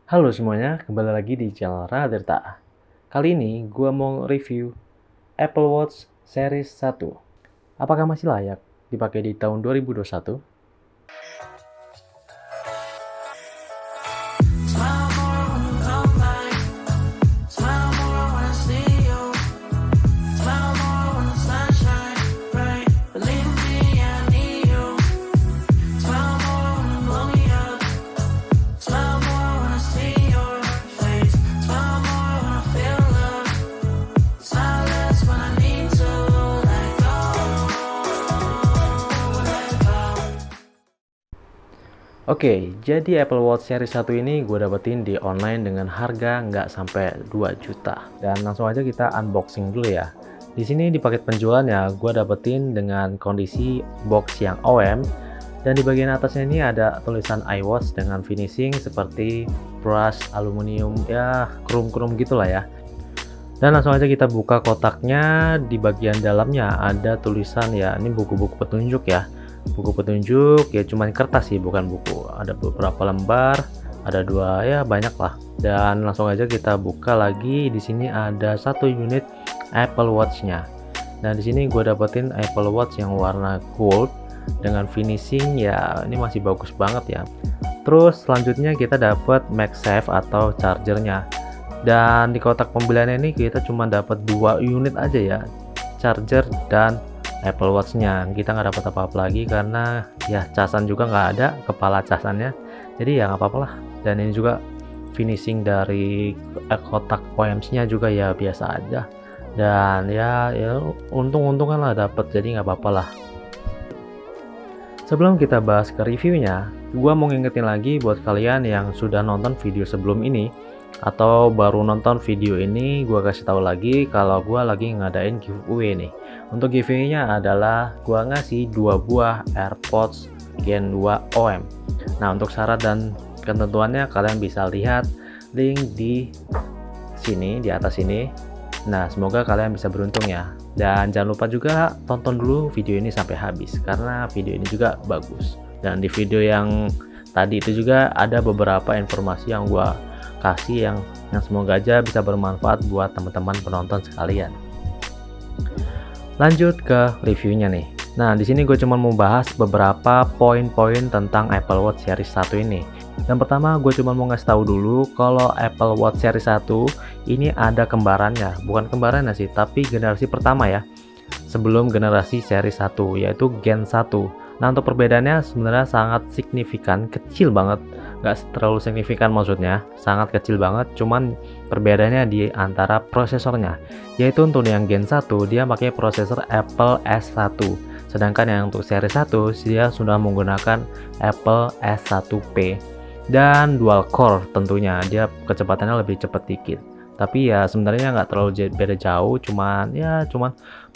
Halo semuanya, kembali lagi di channel Raderta. Kali ini gue mau review Apple Watch Series 1. Apakah masih layak dipakai di tahun 2021? Oke, jadi Apple Watch Series 1 ini gue dapetin di online dengan harga nggak sampai 2 juta. Dan langsung aja kita unboxing dulu ya. Di sini di paket penjualannya gue dapetin dengan kondisi box yang OEM. Dan di bagian atasnya ini ada tulisan iWatch dengan finishing seperti brush aluminium, ya krum-krum gitulah ya. Dan langsung aja kita buka kotaknya. Di bagian dalamnya ada tulisan ya, ini buku-buku petunjuk ya. Buku petunjuk ya, cuman kertas sih, bukan buku. Ada beberapa lembar, ada dua ya, banyak lah. Dan langsung aja kita buka lagi. Di sini ada satu unit Apple Watch-nya. Nah, di sini gue dapetin Apple Watch yang warna gold dengan finishing ya, ini masih bagus banget ya. Terus selanjutnya kita dapat MagSafe atau chargernya. Dan di kotak pembeliannya ini kita cuma dapat 2 unit aja ya, charger dan Apple Watch-nya. Kita nggak dapat apa-apa lagi karena ya casan juga nggak ada, kepala casannya, jadi ya nggak apa-apa lah. Dan ini juga finishing dari kotak OEM-nya juga ya biasa aja, dan ya untung-untungan lah dapat, jadi nggak apa-apa lah. Sebelum kita bahas ke reviewnya, gua mau ngingetin lagi buat kalian yang sudah nonton video sebelum ini atau baru nonton video ini, gua kasih tahu lagi kalau gua lagi ngadain giveaway nih. Untuk giveaway-nya adalah gua ngasih 2 buah AirPods Gen 2 OEM. Nah, untuk syarat dan ketentuannya kalian bisa lihat link di sini, di atas ini. Nah, semoga kalian bisa beruntung ya. Dan jangan lupa juga tonton dulu video ini sampai habis karena video ini juga bagus. Dan di video yang tadi itu juga ada beberapa informasi yang gua kasih yang semoga aja bisa bermanfaat buat teman-teman penonton sekalian. Lanjut ke reviewnya nih. Nah, di sini gue cuma mau bahas beberapa poin-poin tentang Apple Watch Series 1 ini. Yang pertama, gue cuma mau ngasih tahu dulu kalau Apple Watch Series 1 ini ada kembarannya. Bukan kembarannya sih, tapi generasi pertama ya. Sebelum generasi Series 1, yaitu Gen 1. Nah, untuk perbedaannya sebenarnya sangat signifikan, kecil banget. Nggak terlalu signifikan maksudnya, sangat kecil banget. Cuman perbedaannya di antara prosesornya, yaitu untuk yang Gen 1 dia pakai prosesor Apple S1, sedangkan yang untuk seri 1 dia sudah menggunakan Apple S1P dan dual core. Tentunya dia kecepatannya lebih cepat dikit, tapi ya sebenarnya nggak terlalu beda jauh, cuman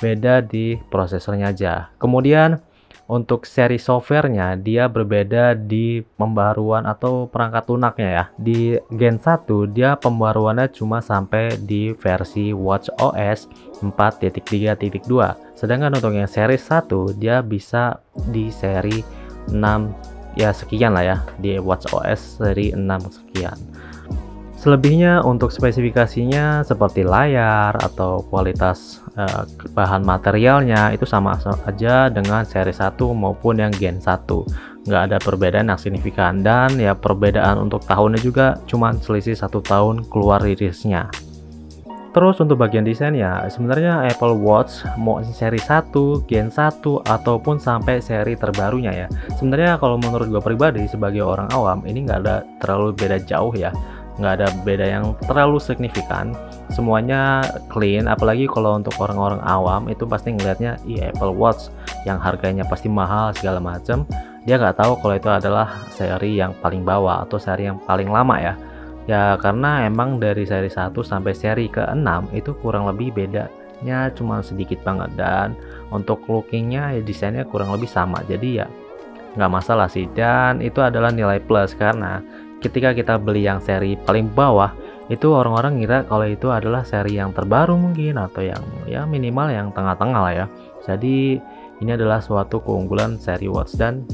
beda di prosesornya aja. Kemudian untuk seri softwarenya dia berbeda di pembaruan atau perangkat lunaknya ya. Di Gen 1 dia pembaruannya cuma sampai di versi watchOS 4.3.2. Sedangkan untuk yang seri 1 dia bisa di seri 6 ya sekian lah ya, di watchOS seri 6 sekian. Selebihnya untuk spesifikasinya seperti layar atau kualitas bahan materialnya itu sama aja dengan seri 1 maupun yang Gen 1. Nggak ada perbedaan yang signifikan, dan ya perbedaan untuk tahunnya juga cuma selisih 1 tahun keluar rilisnya. Terus untuk bagian desain ya, sebenarnya Apple Watch mau seri 1, Gen 1 ataupun sampai seri terbarunya ya, sebenarnya kalau menurut gue pribadi sebagai orang awam ini nggak ada terlalu beda jauh ya. Nggak ada beda yang terlalu signifikan, semuanya clean. Apalagi kalau untuk orang-orang awam itu pasti ngelihatnya Apple Watch yang harganya pasti mahal segala macam, dia nggak tahu kalau itu adalah seri yang paling bawah atau seri yang paling lama ya karena emang dari seri 1 sampai seri ke-6 itu kurang lebih bedanya cuma sedikit banget. Dan untuk lookingnya ya desainnya kurang lebih sama, jadi ya nggak masalah sih. Dan itu adalah nilai plus karena ketika kita beli yang seri paling bawah itu orang-orang ngira kalau itu adalah seri yang terbaru mungkin, atau yang ya minimal yang tengah-tengah lah ya. Jadi ini adalah suatu keunggulan seri watch. Dan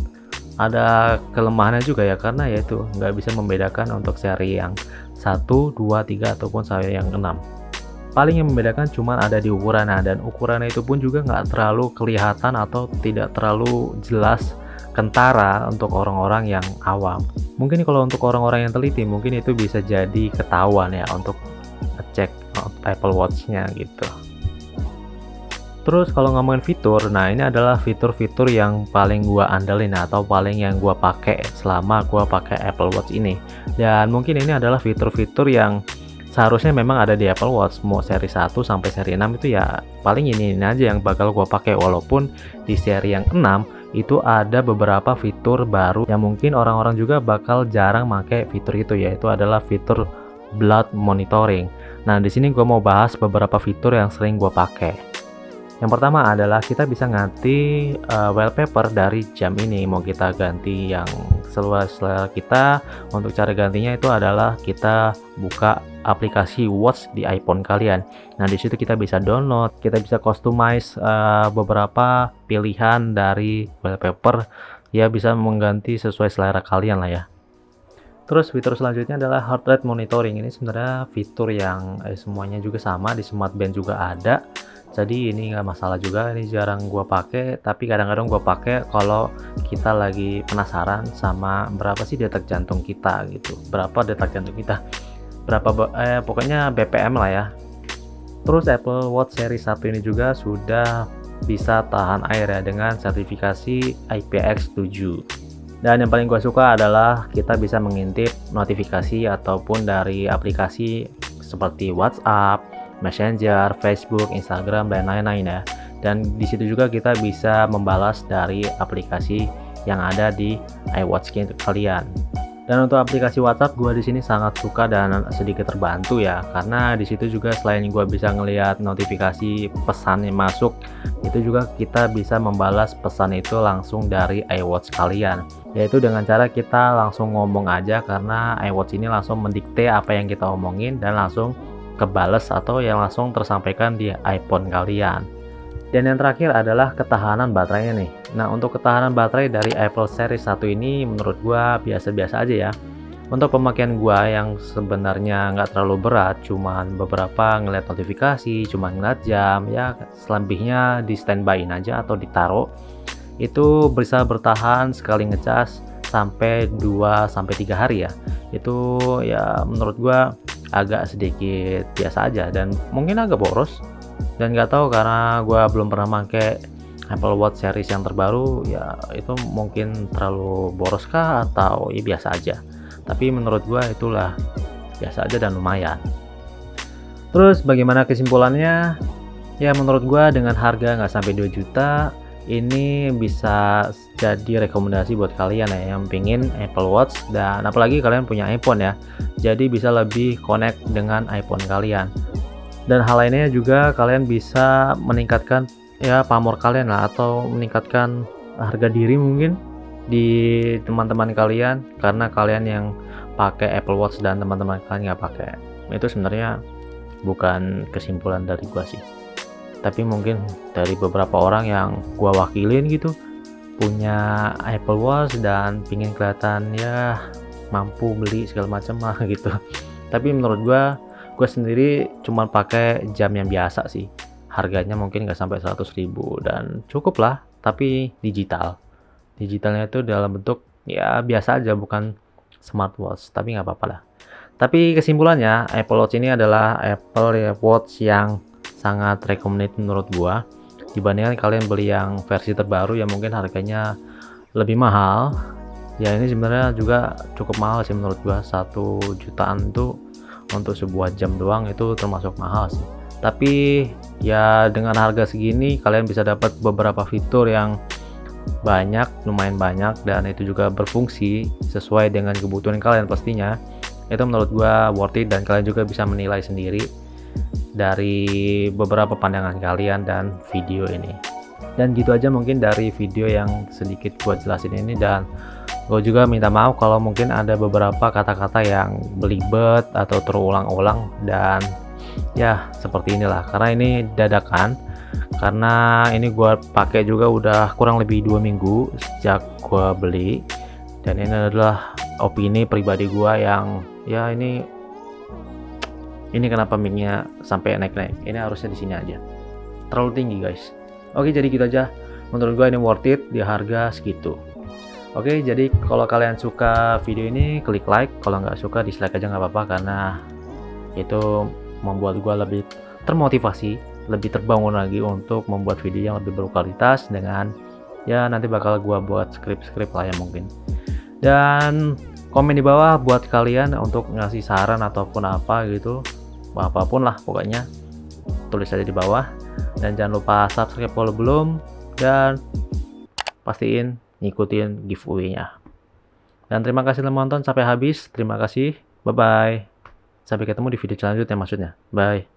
ada kelemahannya juga ya, karena yaitu nggak bisa membedakan untuk seri yang 1, 2, 3 ataupun seri yang 6. Paling yang membedakan cuma ada di ukurannya, dan ukurannya itu pun juga nggak terlalu kelihatan atau tidak terlalu jelas kentara untuk orang-orang yang awam. Mungkin kalau untuk orang-orang yang teliti mungkin itu bisa jadi ketahuan ya untuk ngecek Apple Watch-nya gitu. Terus kalau ngomongin fitur, nah ini adalah fitur-fitur yang paling gua andelin atau paling yang gua pakai selama gua pakai Apple Watch ini. Dan mungkin ini adalah fitur-fitur yang seharusnya memang ada di Apple Watch, mau seri 1 sampai seri 6 itu ya paling ini aja yang bakal gua pakai, walaupun di seri yang 6 itu ada beberapa fitur baru yang mungkin orang-orang juga bakal jarang pakai fitur itu, yaitu adalah fitur blood monitoring. Nah, di sini gua mau bahas beberapa fitur yang sering gua pakai. Yang pertama adalah kita bisa ganti wallpaper dari jam ini, mau kita ganti yang sesuai selera kita. Untuk cara gantinya itu adalah kita buka aplikasi Watch di iPhone kalian. Nah, di situ kita bisa download, kita bisa customize beberapa pilihan dari wallpaper, ya bisa mengganti sesuai selera kalian lah ya. Terus fitur selanjutnya adalah heart rate monitoring. Ini sebenarnya fitur yang semuanya juga sama, di smartband juga ada. Jadi ini nggak masalah juga, ini jarang gua pakai, tapi kadang-kadang gua pakai kalau kita lagi penasaran sama berapa sih detak jantung kita gitu, berapa detak jantung kita, pokoknya BPM lah ya. Terus Apple Watch seri 1 ini juga sudah bisa tahan air ya dengan sertifikasi IPX7. Dan yang paling gua suka adalah kita bisa mengintip notifikasi ataupun dari aplikasi seperti WhatsApp, Messenger, Facebook, Instagram, dan lain-lain ya. Dan di situ juga kita bisa membalas dari aplikasi yang ada di iWatch kalian. Dan untuk aplikasi WhatsApp, gue di sini sangat suka dan sedikit terbantu ya, karena di situ juga selain gue bisa ngelihat notifikasi pesan yang masuk, itu juga kita bisa membalas pesan itu langsung dari iWatch kalian, yaitu dengan cara kita langsung ngomong aja, karena iWatch ini langsung mendikte apa yang kita omongin dan langsung kebales atau yang langsung tersampaikan di iPhone kalian. Dan yang terakhir adalah ketahanan baterainya nih. Nah, untuk ketahanan baterai dari Apple Series 1 ini menurut gua biasa-biasa aja ya. Untuk pemakaian gua yang sebenarnya nggak terlalu berat, cuman beberapa ngeliat notifikasi, cuman ngeliat jam, ya selebihnya di standby-in aja atau ditaruh, itu bisa bertahan sekali ngecas sampai 2-3 hari ya. Itu ya menurut gua agak sedikit biasa aja dan mungkin agak boros, dan nggak tahu karena gue belum pernah pakai Apple Watch series yang terbaru ya, itu mungkin terlalu boros kah atau ya biasa aja, tapi menurut gue itulah biasa aja dan lumayan. Terus bagaimana kesimpulannya? Ya menurut gue dengan harga nggak sampai 2 juta ini bisa jadi rekomendasi buat kalian ya yang pingin Apple Watch, dan apalagi kalian punya iPhone ya, jadi bisa lebih connect dengan iPhone kalian. Dan hal lainnya juga kalian bisa meningkatkan ya pamor kalian lah, atau meningkatkan harga diri mungkin di teman-teman kalian, karena kalian yang pakai Apple Watch dan teman-teman kalian nggak pakai. Itu sebenarnya bukan kesimpulan dari gua sih, tapi mungkin dari beberapa orang yang gua wakilin gitu, punya Apple Watch dan pingin kelihatan ya mampu beli segala macam lah gitu. Tapi menurut gue sendiri cuma pakai jam yang biasa sih, harganya mungkin nggak sampai 100.000 dan cukup lah, tapi digitalnya itu dalam bentuk ya biasa aja, bukan smartwatch, tapi nggak apa-apa lah. Tapi kesimpulannya Apple Watch ini adalah Apple Watch yang sangat recommended menurut gua, dibandingkan kalian beli yang versi terbaru yang mungkin harganya lebih mahal ya. Ini sebenarnya juga cukup mahal sih menurut gua, 1 jutaan tuh untuk sebuah jam doang itu termasuk mahal sih. Tapi ya dengan harga segini kalian bisa dapat beberapa fitur yang lumayan banyak, dan itu juga berfungsi sesuai dengan kebutuhan kalian pastinya. Itu menurut gua worth it, dan kalian juga bisa menilai sendiri dari beberapa pandangan kalian dan video ini. Dan gitu aja mungkin dari video yang sedikit gua jelasin ini, dan gue juga minta maaf kalau mungkin ada beberapa kata-kata yang belibet atau terulang-ulang, dan ya seperti inilah karena ini dadakan. karena ini gua pakai juga udah kurang lebih 2 minggu sejak gua beli, dan ini adalah opini pribadi gua yang ya ini kenapa mic-nya sampai naik-naik. Ini harusnya di sini aja, terlalu tinggi guys. Oke, jadi gitu aja. Menurut gua ini worth it di harga segitu. Oke, jadi kalau kalian suka video ini klik like, kalau nggak suka dislike aja nggak apa-apa, karena itu membuat gua lebih termotivasi, lebih terbangun lagi untuk membuat video yang lebih berkualitas, dengan ya nanti bakal gua buat skrip-skrip lah ya mungkin. Dan komen di bawah buat kalian untuk ngasih saran ataupun apa gitu, apapun lah pokoknya, tulis aja di bawah. Dan jangan lupa subscribe kalau belum, dan pastiin ngikutin giveaway-nya. Dan terima kasih telah menonton sampai habis. Terima kasih. Bye bye. Sampai ketemu di video selanjutnya maksudnya. Bye.